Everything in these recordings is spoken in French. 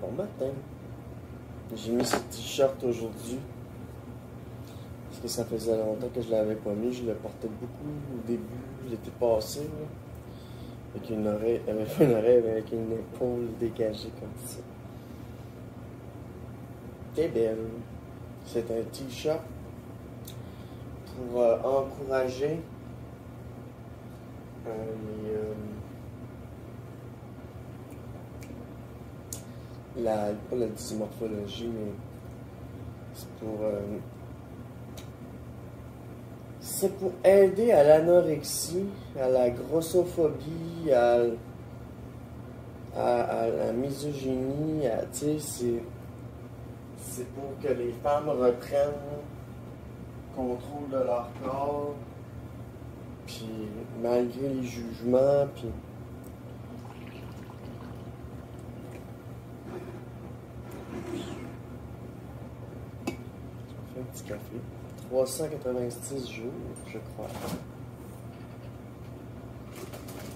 Bon matin. J'ai mis ce t-shirt aujourd'hui. Parce que ça faisait longtemps que je l'avais pas mis. Je le portais beaucoup au début, l'été passé. Là. Avec une oreille, avec une épaule dégagée comme ça. T'es belle. C'est un t-shirt pour encourager pas la dysmorphologie, mais c'est pour aider à l'anorexie, à la grossophobie, à la misogynie, tu sais, c'est pour que les femmes reprennent contrôle de leur corps, puis malgré les jugements, puis je fais un petit café. 386 jours, je crois.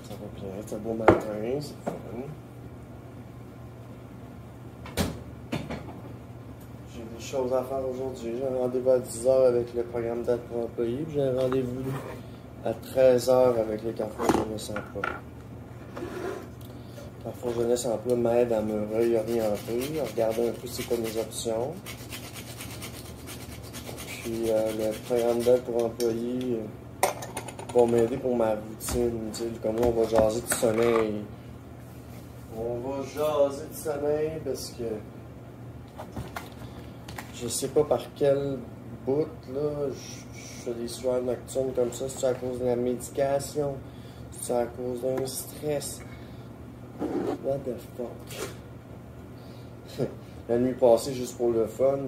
Ça va bien, c'est un beau matin, c'est fun. J'ai des choses à faire aujourd'hui. J'ai un rendez-vous à 10h avec le programme d'aide pour employés, puis j'ai un rendez-vous à 13h avec le Carrefour Jeunesse Emploi. Carrefour Jeunesse Emploi m'aide à me réorienter, à regarder un peu c'est quoi mes options. Puis le programme d'aide pour employés va m'aider pour ma routine. Tu sais, comme là, on va jaser du sommeil. On va jaser du sommeil parce que je sais pas par quel bout, là, je fais des sueurs nocturnes comme ça. C'est à cause de la médication? C'est à cause d'un stress? What the fuck? La nuit passée, juste pour le fun,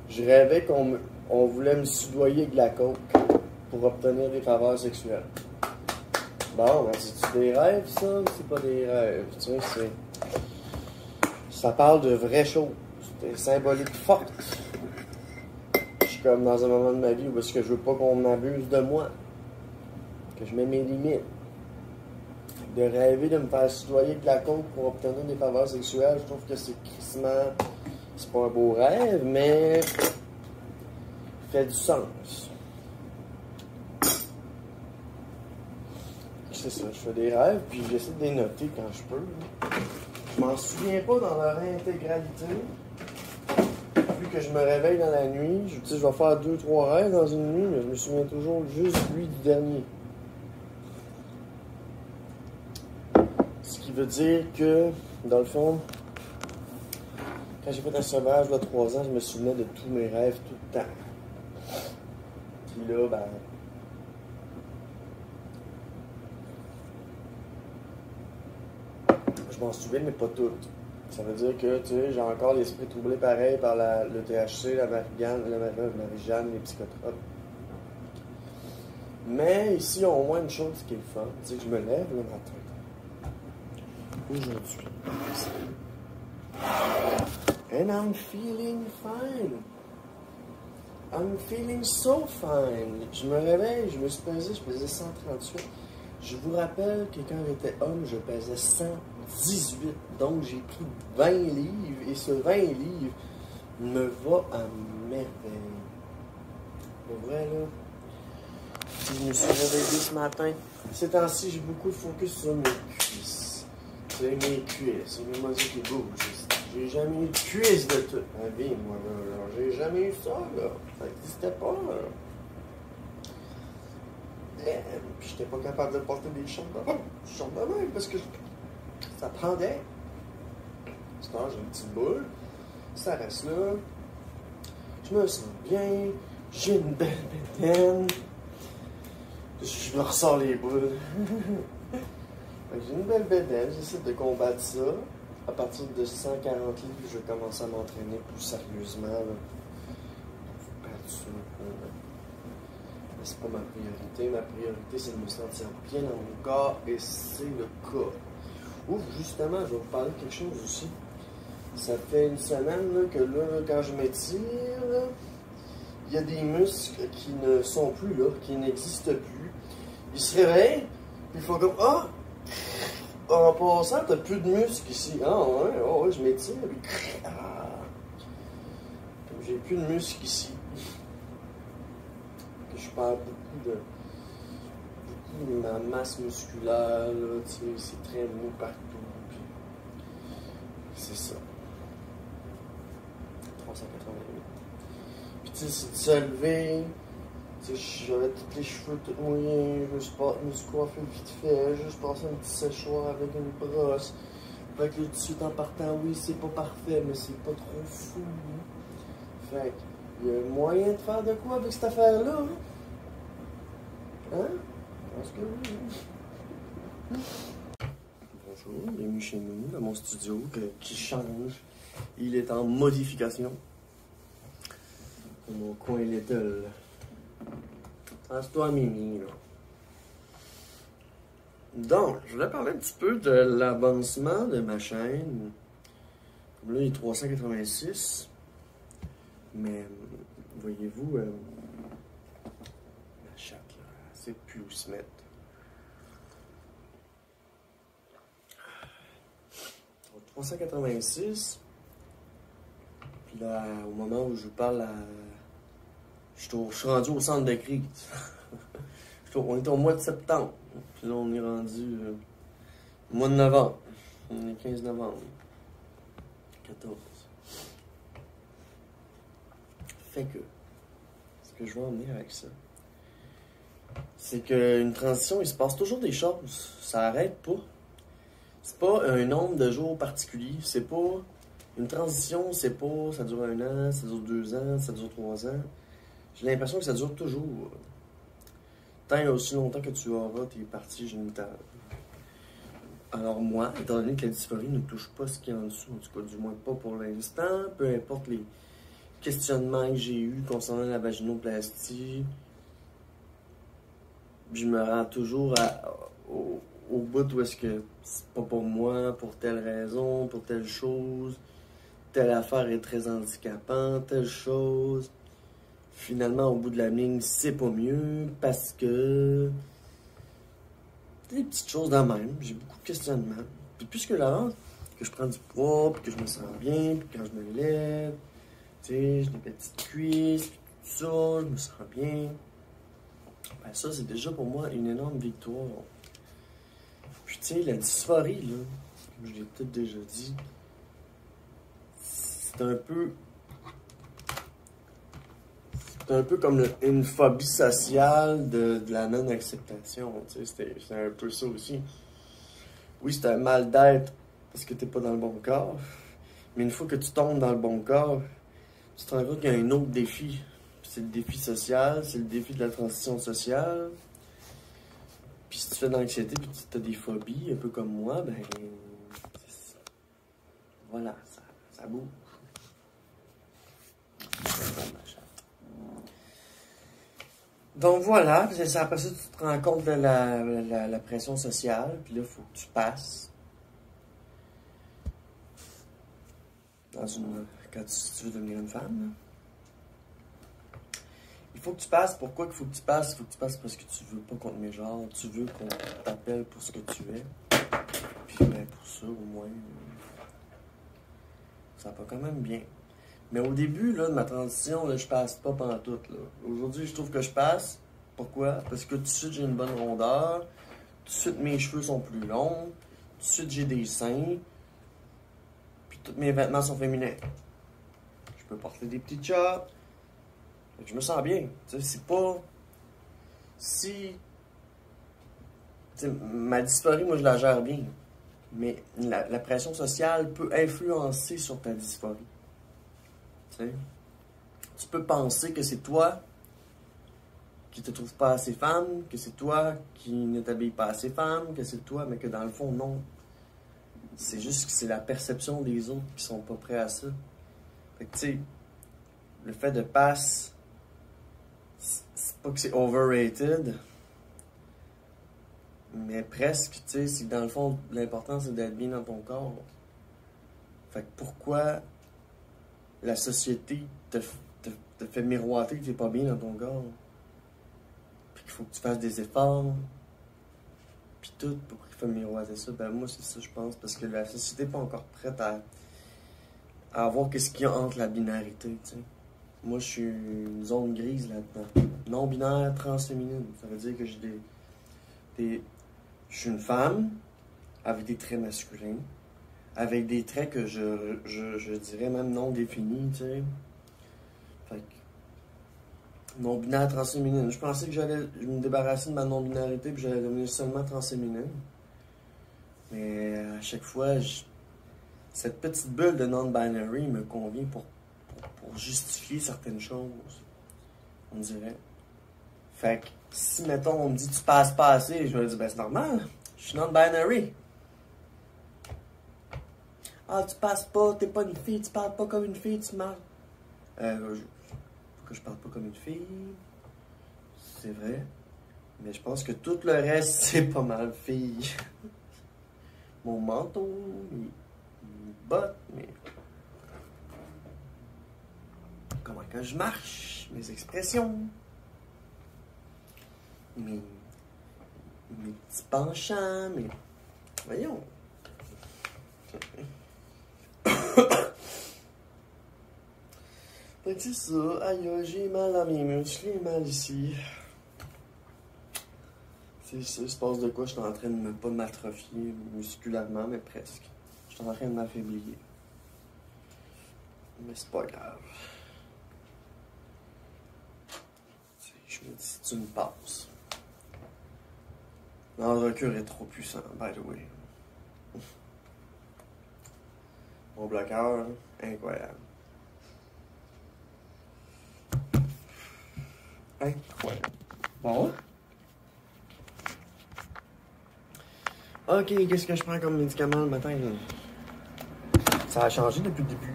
je rêvais qu'on voulait me soudoyer avec de la coke pour obtenir des faveurs sexuelles. Bon, ben, c'est-tu des rêves, ça? C'est pas des rêves. Tu sais, ça parle de vraies choses. C'est symbolique forte. Je suis comme dans un moment de ma vie où est-ce que je veux pas qu'on m'abuse de moi. Que je mets mes limites. De rêver de me faire soudoyer avec de la coke pour obtenir des faveurs sexuelles, je trouve que c'est crissement... C'est pas un beau rêve, mais... fait du sens. C'est ça, je fais des rêves, puis j'essaie de les noter quand je peux. Je m'en souviens pas dans leur intégralité. Vu que je me réveille dans la nuit, je vais faire 2-3 rêves dans une nuit, mais je me souviens toujours juste lui du dernier. Ce qui veut dire que, dans le fond, quand j'ai fait un sauvage de 3 ans, je me souvenais de tous mes rêves tout le temps. Puis là, ben... je m'en souviens, mais pas toutes. Ça veut dire que, tu sais, j'ai encore l'esprit troublé pareil par le THC, la marijuana, les psychotropes. Mais ici, il y a au moins une chose qui est le fun, c'est que je me lève le matin. Aujourd'hui. And I'm feeling fine. I'm feeling so fine. Je me réveille, je me suis pesé, je pesais 138. Je vous rappelle que quand j'étais homme, je pesais 118. Donc j'ai pris 20 livres et ce 20 livres me va à merveille. Pour vrai, là, si je me suis réveillé ce matin, ces temps-ci, j'ai beaucoup de focus sur mes cuisses. C'est mes cuisses, c'est mes muscles qui bougent. J'ai jamais eu de cuisses de toute ma vie, moi, là. J'ai jamais eu ça, là. Ça n'existait pas, là. Puis j'étais pas capable de porter des shorts de même, parce que ça pendait. C'est quand j'ai une petite boule, ça reste là. Je me sens bien, j'ai une belle bédaine. Je me ressors les boules. J'ai une belle bédaine, j'essaie de combattre ça. À partir de 140 livres, je vais commencer à m'entraîner plus sérieusement. Là. Mais c'est pas ma priorité. Ma priorité, c'est de me sentir bien dans mon corps et c'est le cas. Ouf, justement, je vais vous parler de quelque chose aussi. Ça fait une semaine là, que là, quand je m'étire, il y a des muscles qui ne sont plus là, qui n'existent plus. Ils se réveillent, puis ils font comme « Ah! » En passant, t'as plus de muscles ici. Ah ouais, oh, ouais, je m'étire. Puis... Ah. J'ai plus de muscles ici. Que je perds beaucoup de ma masse musculaire, là, tu sais, c'est très mou partout. Puis c'est ça. 388. Puis tu sais, c'est de se lever. Tu sais, j'avais tous les cheveux tout mouillés, je me suis coiffé vite fait, juste passer un petit séchoir avec une brosse. Fait que là, tout de suite en partant, oui, c'est pas parfait, mais c'est pas trop fou. Fait qu'il y a moyen de faire de quoi avec cette affaire-là, hein? Hein? Parce que oui. Bonjour, bienvenue chez nous, dans mon studio qui change. Il est en modification. Mon coin little. Passe-toi, Mimi, là. Donc, je voulais parler un petit peu de l'avancement de ma chaîne. Comme là, il est 386. Mais, voyez-vous, la chatte, là, elle sait plus où se mettre. Donc, 386. Puis là, au moment où je vous parle, je suis rendu au centre de crise. On est au mois de septembre. Puis là, on est rendu au mois de novembre. On est 15 novembre. 14. Fait que, ce que je veux en venir avec ça, c'est qu'une transition, il se passe toujours des choses. Ça arrête pas. C'est pas un nombre de jours particulier. C'est pas... Une transition, c'est pas... Ça dure 1 an, ça dure 2 ans, ça dure 3 ans. J'ai l'impression que ça dure toujours. Tant et aussi longtemps que tu auras tes parties génitales. Alors moi, étant donné que la dysphorie ne touche pas ce qu'il y a en dessous, en tout cas du moins pas pour l'instant, peu importe les questionnements que j'ai eus concernant la vaginoplastie, je me rends toujours au bout où est-ce que c'est pas pour moi, pour telle raison, pour telle chose, telle affaire est très handicapante, telle chose. Finalement, au bout de la ligne, c'est pas mieux parce que des petites choses de même. J'ai beaucoup de questionnements. Puis plus que là, que je prends du poids, puis que je me sens bien, puis quand je me lève, tu sais, j'ai des petites cuisses, puis tout ça, je me sens bien. Ben ça, c'est déjà pour moi une énorme victoire. Puis tu sais, la dysphorie, là, comme je l'ai peut-être déjà dit, c'est un peu comme une phobie sociale de la non-acceptation. Tu sais, c'est un peu ça aussi. Oui, c'est un mal d'être parce que t'es pas dans le bon corps. Mais une fois que tu tombes dans le bon corps, tu te rends compte qu'il y a un autre défi. C'est le défi social, c'est le défi de la transition sociale. Puis si tu fais de l'anxiété puis tu as des phobies, un peu comme moi, ben... Voilà, ça bouge. Donc voilà, après ça, tu te rends compte de la pression sociale, puis là, il faut que tu passes si tu veux devenir une femme. Là. Il faut que tu passes. Pourquoi il faut que tu passes? Il faut que tu passes parce que tu veux pas qu'on te mégenre, tu veux qu'on t'appelle pour ce que tu es. Puis ben pour ça, au moins, ça va quand même bien. Mais au début là, de ma transition, là, je passe pas pantoute. Aujourd'hui, je trouve que je passe. Pourquoi? Parce que tout de suite, j'ai une bonne rondeur. Tout de suite, mes cheveux sont plus longs. Tout de suite, j'ai des seins. Puis tous mes vêtements sont féminins. Je peux porter des petits chops. Je me sens bien. C'est pas... Si... T'sais, ma dysphorie, moi, je la gère bien. Mais la pression sociale peut influencer sur ta dysphorie. T'sais? Tu peux penser que c'est toi qui te trouves pas assez femme, que c'est toi qui ne t'habille pas assez femme, que c'est toi, mais que dans le fond, non. C'est juste que c'est la perception des autres qui sont pas prêts à ça. Fait que, tu sais, le fait de passe, c'est pas que c'est overrated, mais presque, tu sais, c'est que dans le fond, l'important, c'est d'être bien dans ton corps. Fait que pourquoi la société te fait miroiter que t'es pas bien dans ton corps? Puis qu'il faut que tu fasses des efforts. puis tout, pour qu'il fasse miroiter ça. Ben moi, c'est ça, je pense, parce que la société n'est pas encore prête à voir qu'est-ce qu'il y a entre la binarité, tu sais. Moi, je suis une zone grise là-dedans. Non-binaire, transféminine. Ça veut dire que j'ai je suis une femme avec des traits masculins, avec des traits que je dirais même non définis, tu sais. Fait que non-binaire, transféminine. Je pensais que j'allais me débarrasser de ma non-binarité puis j'allais devenir seulement transféminine. Mais à chaque fois, cette petite bulle de non-binary me convient pour justifier certaines choses, on dirait. Fait que si, mettons, on me dit tu passes pas assez, je me dis, ben c'est normal, je suis non-binary. Ah, tu passes pas, t'es pas une fille, tu parles pas comme une fille, tu marches. Que je parle pas comme une fille, c'est vrai. Mais je pense que tout le reste, c'est pas mal fille. Mon manteau, mes bottes, comment que je marche, mes expressions, mes petits penchants, voyons. Fait que c'est ça, aïe, j'ai mal à mes muscles, j'ai mal ici. C'est ça, il se passe de quoi? Je suis en train de pas m'atrophier musculairement, mais presque. Je suis en train de m'affaiblir. Mais c'est pas grave. Je me dis, si tu me passes. L'Androcure est trop puissant, by the way. Mon bloqueur, incroyable. Incroyable. Bon. Ok, qu'est-ce que je prends comme médicament le matin? Là? Ça a changé depuis le début.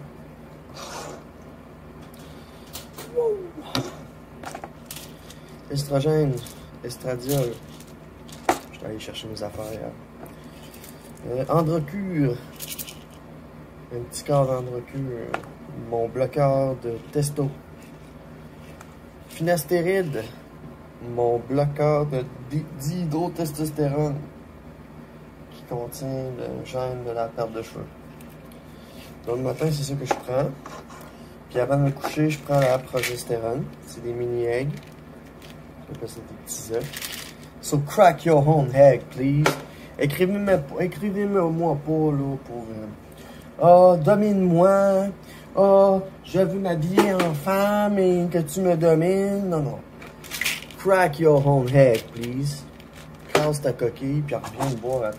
Wow. Estrogène, estradiol. Je vais aller chercher mes affaires. Androcure. Un petit corps d'androcure. Mon bloqueur de testo. Finastéride. Mon bloqueur de dihydrotestostérone. Qui contient le gène de la perte de cheveux. Donc le matin, c'est ça que je prends. Puis avant de me coucher, je prends la progestérone. C'est des mini-eggs. J'appelle ça des petits œufs. So crack your own egg, please. Écrivez-moi pas, là, pour... domine-moi. Je veux m'habiller en femme et que tu me domines. Non, non. Crack your own egg, please. Casse ta coquille, puis reviens me boire après.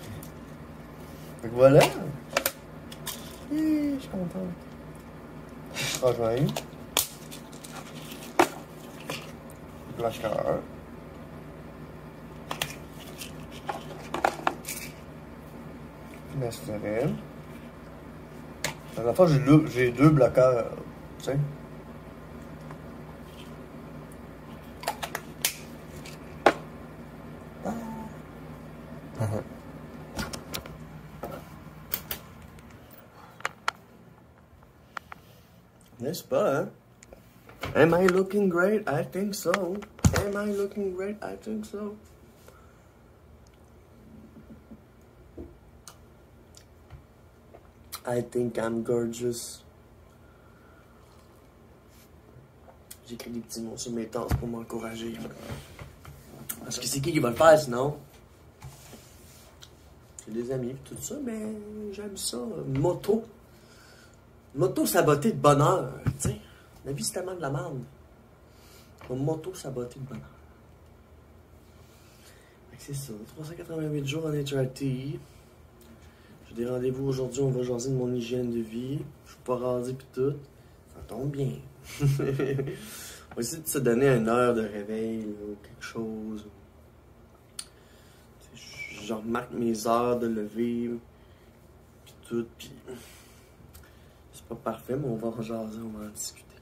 Fait que voilà. Je suis content. Je rejoins. Bloqueur. Finastéride. À la fois, j'ai deux bloqueurs, tu sais. N'est-ce pas, hein? Am I looking great? I think so. Am I looking great? I think so. I think I'm gorgeous. J'écris des petits mots sur mes tasses pour m'encourager. Parce que c'est qui va le faire sinon? J'ai des amis et tout ça, mais j'aime ça. M'auto-saboter de bonheur, tu sais. La vie, c'est tellement de la merde. Faut m'auto-saboter de bonheur. C'est ça, 388 jours en HRT. J'ai des rendez-vous aujourd'hui, on va jaser de mon hygiène de vie. Je suis pas rasé pis tout. Ça tombe bien. On va essayer de se donner une heure de réveil ou quelque chose. Je remarque mes heures de lever pis tout, pis c'est pas parfait, mais on va en jaser, on va en discuter.